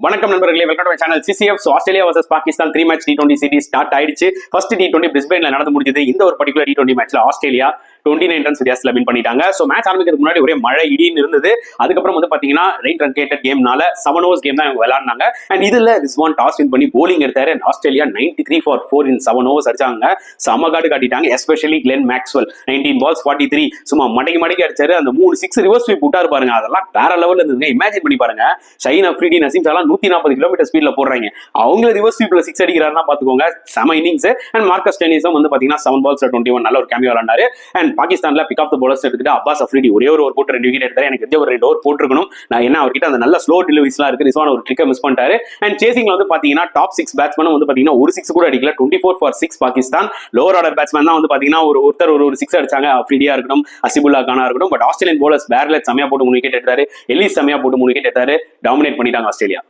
வணக்கம் நண்பர்களே, welcome to my channel CCF. Australia versus Pakistan 3 match T20 series start ஆயிடுச்சு. First T20 பிரிஸ்பேன்ல நடந்து முடிஞ்சது. இந்த ஒரு பர்டிகுலர் T20 மேட்ச்ல ஆஸ்திரேலியா 29 ரன்ஸ் வித்தியாசத்துல வின் பண்ணிட்டாங்க. சோ மேட்ச் ஆரம்பிக்கிறதுக்கு முன்னாடி ஒரே மழை இடின்னு இருந்தது. அதுக்கப்புறம் வந்து பாத்தீங்கன்னா ரெயின் ட்ரங்கேட்டட் கேம்னால 7 overs கேம் தான் இவங்க விளையாடினாங்க. அண்ட் இதுல ரிஸ்வான் டாஸ் வின் பண்ணி போலிங் எடுத்தாரு. ஆஸ்திரேலியா 93 for 4 in 7 overs அடிச்சாங்க. சமகாடு காட்டிட்டாங்க. எஸ்பெஷலி கிளென் மேக்ஸ்வெல் 19 balls 43 சும்மா மடக்கி அடிச்சாரு. அந்த 3 6 ரிவர்ஸ் ஸ்வீப் விட்டாரு பாருங்க. அதெல்லாம் வேற லெவல்ல இருந்ததுங்க. இமேஜின் பண்ணி பாருங்க, ஷைன் அப்ரிடி, நசீம் சலாம் 140 கிலோமீட்டர் ஸ்பீட்ல போடுறாங்க. அவங்க ரிவர்ஸ் ஸ்வீப்ல 6 அடிக்கிறாருன்னா பாத்துக்கோங்க, செம இன்னிங்ஸ். அண்ட் மார்க்கஸ் டென்னிஸும் வந்து பாத்தீங்கன்னா 7 balls 21 நல்ல ஒரு கேமியோ விளையாண்டாரு. அண்ட் பாகிஸ்தான்ல பிக் ஆஃப் த பவுலர்ஸ் எடுத்துட்டு அப்பாஸ் அஃப்ரிடி ஒரே ஒரு போட்டு 2 விக்கெட் எடுத்தாரு. எனக்கு தெரிஞ்ச ஒரு 2 ஓவர் போட்டுருக்கணும். நான் என்ன அவர்கிட்ட அந்த நல்ல ஸ்லோ டெலிவரிஸ்லாம் இருக்கு. ரிஸ்வான் ஒரு ட்ரிக்கை மிஸ் பண்ணிட்டாரு. அண்ட் சேசிங்ல வந்து பாத்தீங்கன்னா டாப் 6 பேட்ஸ்மேன் வந்து பாத்தீங்கன்னா ஒரு 6 கூட அடிக்கல. 24 for 6 Pakistan. Lower order batsman தான் வந்து பாத்தீங்கன்னா ஒருத்தர் ஒரு 6 அடிச்சாங்க. அஃப்ரிடியா இருக்கட்டும், அசிபுல்லா கானா இருக்கட்டும். பட் ஆஸ்திரேலியன் பவுலர்ஸ் பேர்லெட் செமையா போட்டு 3 விக்கெட் எடுத்தாரு. எலிஸ் செமையா போட்டு 3 விக்கெட் எடுத்தாரு. டாமினேட் பண்ணிட்டாங்க ஆஸ்திரேலியா.